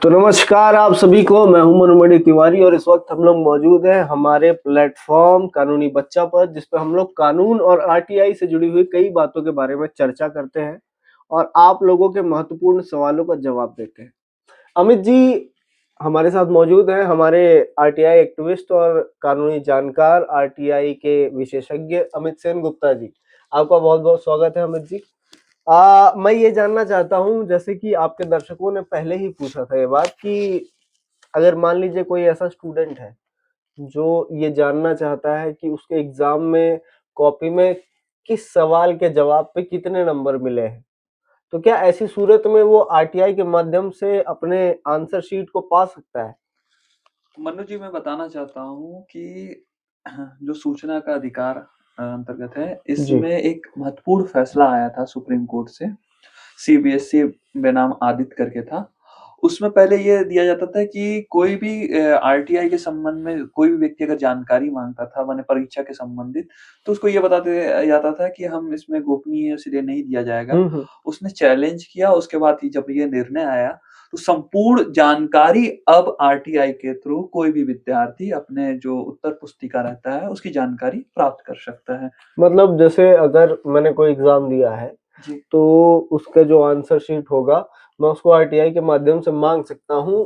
तो नमस्कार आप सभी को। मैं हूं मनुमणि तिवारी और इस वक्त हम लोग मौजूद हैं हमारे प्लेटफॉर्म कानूनी बच्चा पर, जिस पर हम लोग कानून और आरटीआई से जुड़ी हुई कई बातों के बारे में चर्चा करते हैं और आप लोगों के महत्वपूर्ण सवालों का जवाब देते हैं। अमित जी हमारे साथ मौजूद हैं, हमारे आरटीआई एक्टिविस्ट और कानूनी जानकार, आरटीआई के विशेषज्ञ अमित सेन गुप्ता जी। आपका बहुत बहुत स्वागत है अमित जी। मैं ये जानना चाहता हूँ, जैसे कि आपके दर्शकों ने पहले ही पूछा था ये बात, कि अगर मान लीजिए कोई ऐसा स्टूडेंट है जो ये जानना चाहता है कि उसके एग्जाम में कॉपी में किस सवाल के जवाब पे कितने नंबर मिले हैं, तो क्या ऐसी सूरत में वो आरटीआई के माध्यम से अपने आंसर शीट को पा सकता है? मनु जी, मैं बताना चाहता हूँ कि जो सूचना का अधिकार अंतर्गत है, जी। इसमें एक महत्वपूर्ण फैसला आया था सुप्रीम कोर्ट से। सीबीएसई बेनाम आदित्य करके था। उसमें पहले ये दिया जाता था कि कोई भी आरटीआई के संबंध में कोई भी व्यक्ति अगर जानकारी मांगता था माने परीक्षा के संबंधित, तो उसको ये बता दिया जाता था कि हम इसमें गोपनीय इसलिए नहीं दिया जाएगा। हम्म। उसने चैलेंज किया, उसके बाद जब ये निर्णय आया तो संपूर्ण जानकारी अब आरटीआई के थ्रू कोई भी विद्यार्थी अपने जो उत्तर पुस्तिका रहता है उसकी जानकारी प्राप्त कर सकता है। मतलब जैसे अगर मैंने कोई एग्जाम दिया है जी। तो उसका जो आंसर शीट होगा मैं उसको आरटीआई के माध्यम से मांग सकता हूँ,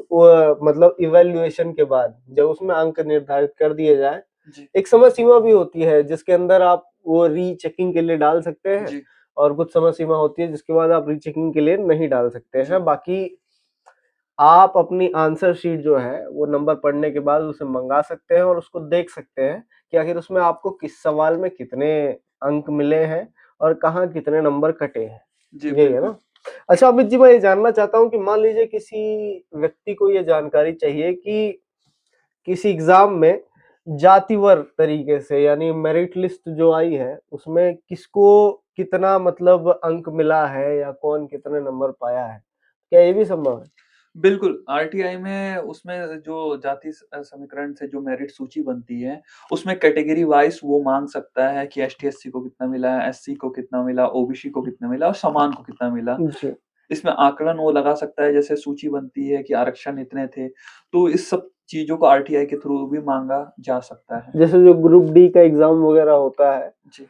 मतलब इवैल्यूएशन के बाद जब उसमें अंक निर्धारित कर दिए जाए। जी। एक समय सीमा भी होती है जिसके अंदर आप वो रीचेकिंग के लिए डाल सकते हैं, जी। और कुछ समय सीमा होती है जिसके बाद आप रीचेकिंग के लिए नहीं डाल सकते जी। हैं। बाकी आप अपनी आंसर शीट जो है वो नंबर पढ़ने के बाद उसे मंगा सकते हैं और उसको देख सकते हैं कि आखिर उसमें आपको किस सवाल में कितने अंक मिले हैं और कहाँ कितने नंबर कटे हैं। जी, यही है बिल्कुल। ना? अच्छा अमित जी, मैं ये जानना चाहता हूँ कि मान लीजिए किसी व्यक्ति को ये जानकारी चाहिए कि किसी एग्जाम में जातिवार तरीके से, यानी मेरिट लिस्ट जो आई है उसमें किसको कितना मतलब अंक मिला है या कौन कितने नंबर पाया है, क्या ये भी संभव है? बिल्कुल, आरटीआई में उसमें जो जाति समीकरण से जो मेरिट सूची बनती है, उसमें कैटेगरी वाइज़ वो माँग सकता है कि एसटी-एससी को कितना मिला, एससी को कितना मिला, ओबीसी को कितना मिला और समान को कितना मिला। जी। इसमें आकलन वो लगा सकता है, जैसे सूची बनती है कि आरक्षण इतने थे, तो इस सब चीज़ों को आरटीआई के थ्रू भी माँगा जा सकता है। जैसे जो ग्रुप डी का एग्जाम वगैरह होता है, जी।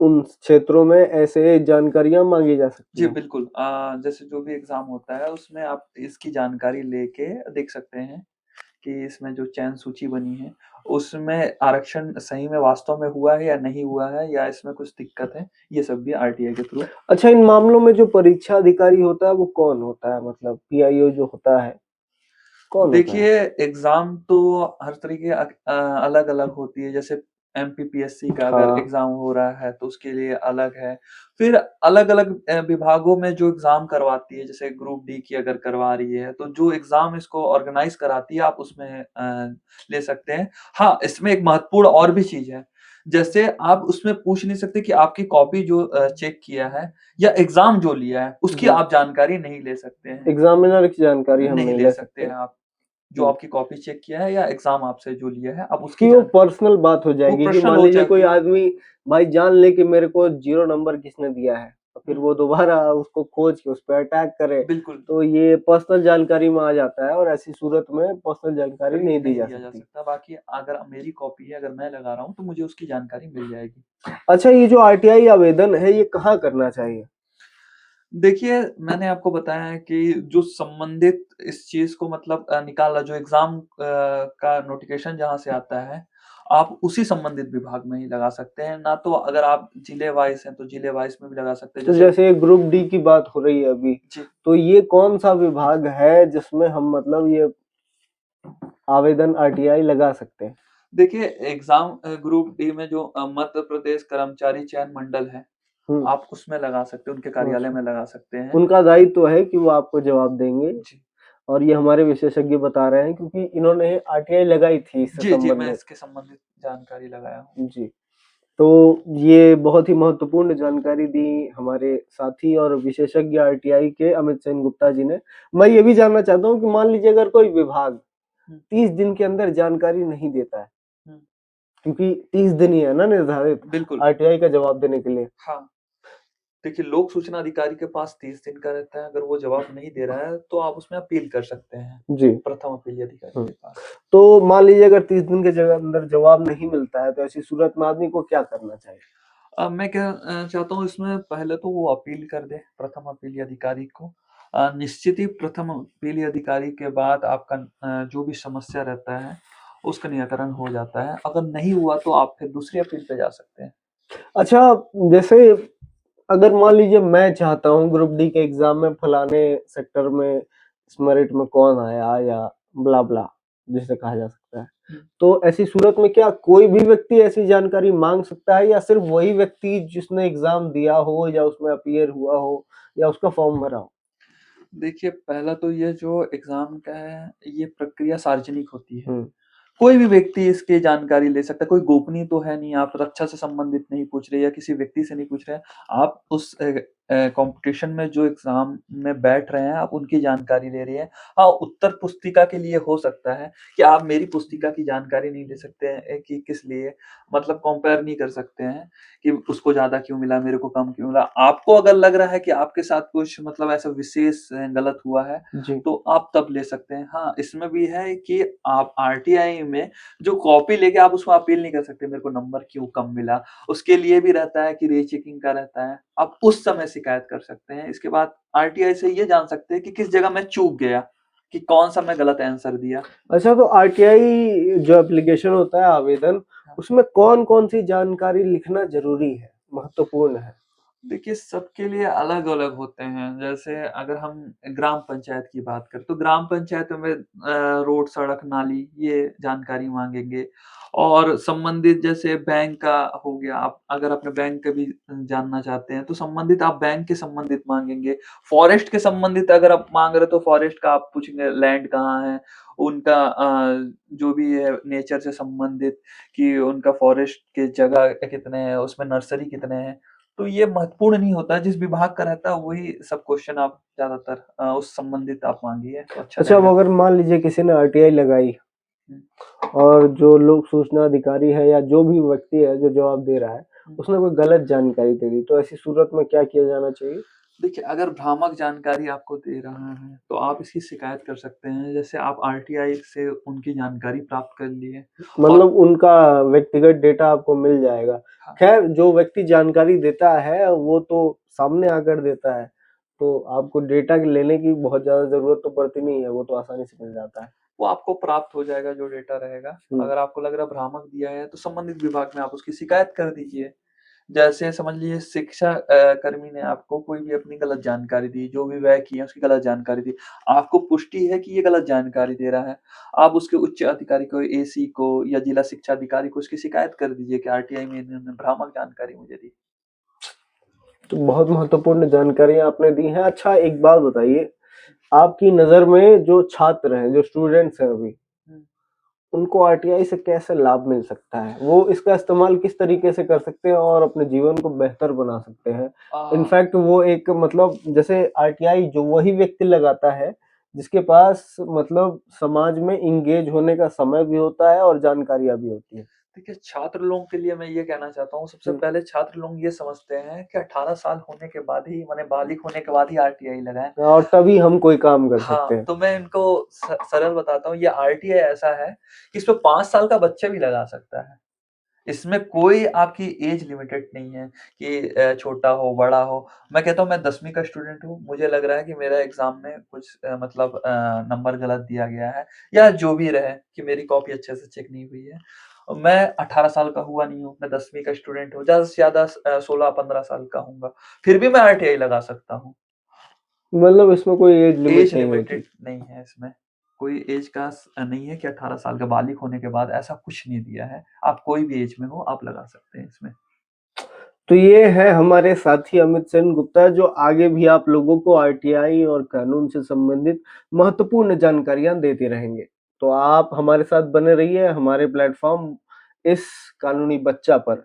उन क्षेत्रों में ऐसे जानकारियां मांगी जा सकती जी, हैं। बिल्कुल। जैसे जो भी एग्ज़ाम होता है, उसमें आप इसकी जानकारी लेके देख सकते हैं कि इसमें जो चयन सूची बनी है, उसमें आरक्षण सही में वास्तव में हुआ है या नहीं हुआ है या इसमें कुछ दिक्कत है, ये सब भी आरटीआई के थ्रू। अच्छा, इन मामलों में जो परीक्षा अधिकारी होता है वो कौन होता है? मतलब पीआईओ जो होता है, कौन होता है? देखिए, एग्ज़ाम तो हर तरीके अलग-अलग होती है, जैसे एमपीपीएससी का अगर हाँ। एग्ज़ाम हो रहा है, तो उसके लिए अलग है। फिर अलग-अलग विभागों में जो एग्ज़ाम करवाती है, जैसे ग्रुप डी की अगर करवा रही है, तो जो एग्ज़ाम इसको ऑर्गनाइज़ कराती है, आप उसमें ले सकते हैं। हाँ, इसमें एक महत्वपूर्ण और भी चीज़ है, जैसे आप उसमें पूछ नहीं सकते कि आपकी कॉपी जो चेक किया है या एग्ज़ाम जो लिया है, उसकी जी। आप जानकारी नहीं ले सकते हैं। एग्जामिनर की जानकारी हम नहीं नहीं ले ले सकते सकते। हैं आप। जो जी। आपकी कॉपी चेक किया है या एग्ज़ाम आपसे जो लिया है, आप उसकी कि वो जान पर्सनल बात हो वो जाएगी कि पर्सनल मान हो लीजिए कोई जाती है। आदमी भाई जान ले कि मेरे को 0 नंबर किसने दिया है, और फिर हुँ, वो दोबारा उसको खोज के उस पे अटैक करे, बिल्कुल, तो ये पर्सनल जानकारी में आ जाता है और ऐसी सूरत में पर्सनल जानकारी करी नहीं दी नहीं जा दिया जा सकती। सकता। बाकी अगर मेरी कॉपी है, अगर मैं लगा रहा हूँ, तो मुझे उसकी जानकारी मिल जाएगी। अच्छा, ये जो आरटीआई आवेदन है ये कहाँ करना चाहिए? देखिए, मैंने आपको बताया है कि जो संबंधित इस चीज़ को मतलब निकाला जो एग्ज़ाम का नोटिफ़िकेशन जहाँ से आता है, आप उसी संबंधित विभाग में ही लगा सकते हैं, ना तो अगर आप जिले वाइज़ हैं, तो जिले वाइज़ में भी लगा सकते हैं। तो जैसे जैसे ग्रुप डी की बात हो रही है अभी, जी। तो ये कौन-सा विभाग है जिसमें हम मतलब ये आवेदन आरटीआई लगा सकते हैं? देखिए, एग्ज़ाम ग्रुप डी में जो मध्य प्रदेश कर्मचारी चयन मंडल है, हुँ। आप उसमें लगा सकते हैं, उनके कार्यालय अच्छा। में लगा सकते हैं। उनका दायित्व है कि वो आपको जवाब देंगे, जी। और ये हमारे विशेषज्ञ बता रहे हैं क्योंकि इन्होंने आरटीआई लगाई थी इससे जी, जी, मैं संबंधित। इसके संबंधित जानकारी लगाया हूँ। जी। तो ये बहुत ही महत्वपूर्ण जानकारी दी हमारे साथी और विशेषज्ञ आरटीआई के अमित सेन गुप्ता जी ने। मैं ये भी जानना चाहता हूँ कि मान लीजिए अगर कोई विभाग हुँ, 30 दिन के अंदर जानकारी नहीं देता है, हुँ, क्योंकि 30 दिन ही है ना निर्धारित बिल्कुल, आरटीआई का जवाब देने के लिए। हाँ। देखिए, लोक सूचना अधिकारी के पास 30 दिन का रहता है, अगर वो जवाब नहीं दे रहा है, तो आप उसमें अपील कर सकते हैं, जी। प्रथम अपीली अधिकारी हुँ। के पास। तो मान लीजिए अगर 30 दिन के जगह अंदर जवाब नहीं मिलता है, तो ऐसी सूरत में आदमी को क्या करना चाहिए? मैं क्या चाहता हूँ इसमें पहले तो वो अपील कर दे प्रथम अपीली अधिकारी को। निश्चित ही प्रथम अपीली अधिकारी के बाद आपका जो भी समस्या रहता है, उसका निराकरण हो जाता है। अगर नहीं हुआ तो आप फिर दूसरी अपील पे जा सकते हैं। अच्छा, जैसे अगर मान लीजिए मैं चाहता हूँ ग्रुप डी के एग्ज़ाम में फलाने सेक्टर में इस मेरिट में कौन आया या ब्ला-ब्ला जिसे कहा जा सकता है। हुँ। तो ऐसी सूरत में क्या कोई भी व्यक्ति ऐसी जानकारी माँग सकता है या सिर्फ़ वही व्यक्ति जिसने एग्ज़ाम दिया हो या उसमें अपीयर हुआ हो या उसका फॉर्म भरा हो? देखिए, पहला तो ये जो एग्ज़ाम का है, ये प्रक्रिया सार्वजनिक होती है। हुँ। कोई भी व्यक्ति इसकी जानकारी ले सकता है, कोई गोपनीय तो है नहीं, आप रक्षा से संबंधित नहीं पूछ रहे या किसी व्यक्ति से नहीं पूछ रहे हैं। आप उस कॉम्पिटिशन में जो एग्ज़ाम में बैठ रहे हैं, आप उनकी जानकारी ले रहे हैं। हाँ, उत्तर पुस्तिका के लिए हो सकता है कि आप मेरी पुस्तिका की जानकारी नहीं ले सकते हैं कि किस लिए मतलब कंपेयर नहीं कर सकते हैं कि उसको ज़्यादा क्यों मिला, मेरे को कम क्यों मिला। आपको अगर लग रहा है कि आपके साथ कुछ मतलब ऐसा विशेष गलत हुआ है, जी। तो आप तब ले सकते हैं। हाँ, इसमें भी है कि आप आरटीआई में जो कॉपी लेके आप उसमें अपील नहीं कर सकते, मेरे को नंबर क्यों कम मिला। उसके लिए भी रहता है कि रीचेकिंग का रहता है। आप उस समय शिकायत कर सकते हैं। इसके बाद आरटीआई से ये जान सकते हैं कि किस जगह मैं चूक गया, कि कौन-सा मैं गलत आंसर दिया। अच्छा, तो आरटीआई जो एप्लीकेशन होता है आवेदन, हाँ। उसमें कौन-कौन सी जानकारी लिखना ज़रूरी है, महत्वपूर्ण है? देखिए, सबके लिए अलग-अलग होते हैं। जैसे अगर हम ग्राम पंचायत की बात करें, तो ग्राम पंचायत में रोड, सड़क, नाली ये जानकारी माँगेंगे और संबंधित जैसे बैंक का हो गया, आप अगर अपने बैंक का भी जानना चाहते हैं, तो संबंधित आप बैंक के संबंधित माँगेंगे। फ़ॉरेस्ट के संबंधित अगर आप माँग रहे हो, तो फ़ॉरेस्ट का आप पूछेंगे लैंड कहाँ है, उनका जो भी है नेचर से संबंधित कि उनका फ़ॉरेस्ट के जगह कितने हैं, उसमें नर्सरी कितने हैं। तो ये महत्वपूर्ण नहीं होता, जिस विभाग का रहता है वही सब क्वेश्चन आप ज़्यादातर उस संबंधित आप माँगिए तो अच्छा अच्छा, अब रहेगा। अगर मान लीजिए किसी ने आरटीआई लगाई हुँ, और जो लोक सूचना अधिकारी है या जो भी व्यक्ति है जो जवाब दे रहा है, हुँ। उसने कोई गलत जानकारी दे दी, तो ऐसी सूरत में क्या किया जाना चाहिए? देखिए, अगर भ्रामक जानकारी आपको दे रहा है, तो आप इसकी शिकायत कर सकते हैं। जैसे आप आरटीआई से उनकी जानकारी प्राप्त कर लिए और मतलब उनका व्यक्तिगत डेटा आपको मिल जाएगा। हाँ, खैर जो व्यक्ति जानकारी देता है वो तो सामने आकर देता है, तो आपको डेटा लेने की बहुत ज़्यादा ज़रूरत तो पड़ती नहीं है, वो तो आसानी से मिल जाता है। वो आपको प्राप्त हो जाएगा जो डेटा रहेगा। हुँ। अगर आपको लग रहा है भ्रामक दिया है, तो संबंधित विभाग में आप उसकी शिकायत कर दीजिए। जैसे समझ लीजिए शिक्षा कर्मी ने आपको कोई भी अपनी गलत जानकारी दी, जो भी वह किए उसकी गलत जानकारी दी। आपको पुष्टि है कि ये गलत जानकारी दे रहा है। आप उसके उच्च अधिकारी को, एसी को या जिला शिक्षा अधिकारी को उसकी शिकायत कर दीजिए कि आरटीआई में इन्होंने भ्रामक जानकारी मुझे दी। तो बहुत महत्वपूर्ण जानकारियाँ आपने दी हैं। अच्छा, एक बात बताइए, आपकी नज़र में जो छात्र हैं, जो स्टूडेंट्स हैं अभी, हुँ। उनको आरटीआई से कैसे लाभ मिल सकता है? वो इसका इस्तेमाल किस तरीके से कर सकते हैं और अपने जीवन को बेहतर बना सकते हैं? अ, इनफैक्ट वो एक मतलब जैसे आरटीआई जो वही व्यक्ति लगाता है, जिसके पास मतलब समाज में एंगेज होने का समय भी होता है और जानकारियाँ भी होती हैं। देखिए छात्र लोगों के लिए मैं ये कहना चाहता हूँ, सबसे हुँ। पहले छात्र लोग ये समझते हैं कि 18 साल होने के बाद ही माने बालिग होने के बाद ही आरटीआई लगाएँ। और तभी हम कोई काम कर सकते हाँ, हैं। तो मैं इनको सरल बताता हूँ, ये आरटीआई ऐसा है कि इसमें 5 साल का बच्चा भी लगा सकता है। इसमें कोई आपकी एज लिमिटेड नहीं है कि छोटा हो, बड़ा हो। मैं कहता हूँ मैं 10वीं का स्टूडेंट हूँ, मुझे लग रहा है कि मेरा एग्ज़ाम में कुछ मतलब नंबर गलत दिया गया है या जो भी रहे कि मेरी कॉपी अच्छे से चेक नहीं हुई है। मैं 18 साल का हुआ नहीं हूँ, मैं 10वीं का स्टूडेंट हूँ, ज़्यादा से ज़्यादा 16-15 साल का होऊँगा, फिर भी मैं आरटीआई लगा सकता हूँ। मतलब इसमें कोई एज लिमिट एज नहीं होती। लिमिटेड नहीं है इसमें। कोई एज का नहीं है कि 18 साल का बालिग होने के बाद ऐसा कुछ नहीं दिया है। आप कोई भी एज में हो, आप लगा सकते हैं इसमें। तो ये है हमारे साथी अमित सेन गुप्ता जो आगे भी आप लोगों को आरटीआई और कानून से संबंधित महत्वपूर्ण जानकारियाँ देते रहेंगे। तो आप हमारे साथ बने रहिए हमारे प्लेटफ़ॉर्म इस कानूनी बच्चा पर।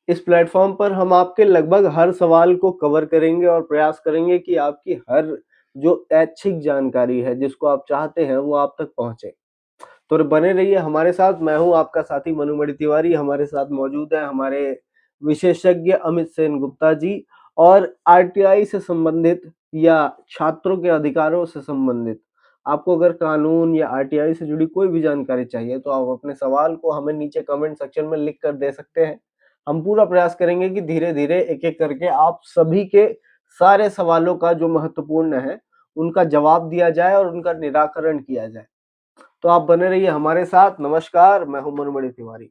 इस प्लेटफ़ॉर्म पर हम आपके लगभग हर सवाल को कवर करेंगे और प्रयास करेंगे कि आपकी हर जो ऐच्छिक जानकारी है, जिसको आप चाहते हैं, वो आप तक पहुँचे। तो बने रहिए हमारे साथ। मैं हूँ आपका साथी मनुमणि तिवारी, हमारे साथ मौजूद हैं हमारे विशेषज्ञ अमित सेन गुप्ता जी और आरटीआई से संबंधित या छात्रों के अधिकारों से संबंधित आपको अगर कानून या आरटीआई से जुड़ी कोई भी जानकारी चाहिए तो आप अपने सवाल को हमें नीचे कमेंट सेक्शन में लिख कर दे सकते हैं। हम पूरा प्रयास करेंगे कि धीरे-धीरे एक-एक करके आप सभी के सारे सवालों का जो महत्वपूर्ण है, उनका जवाब दिया जाए और उनका निराकरण किया जाए। तो आप बने रहिए हमारे साथ। नमस्कार, मैं हूँ मनुमणि तिवारी।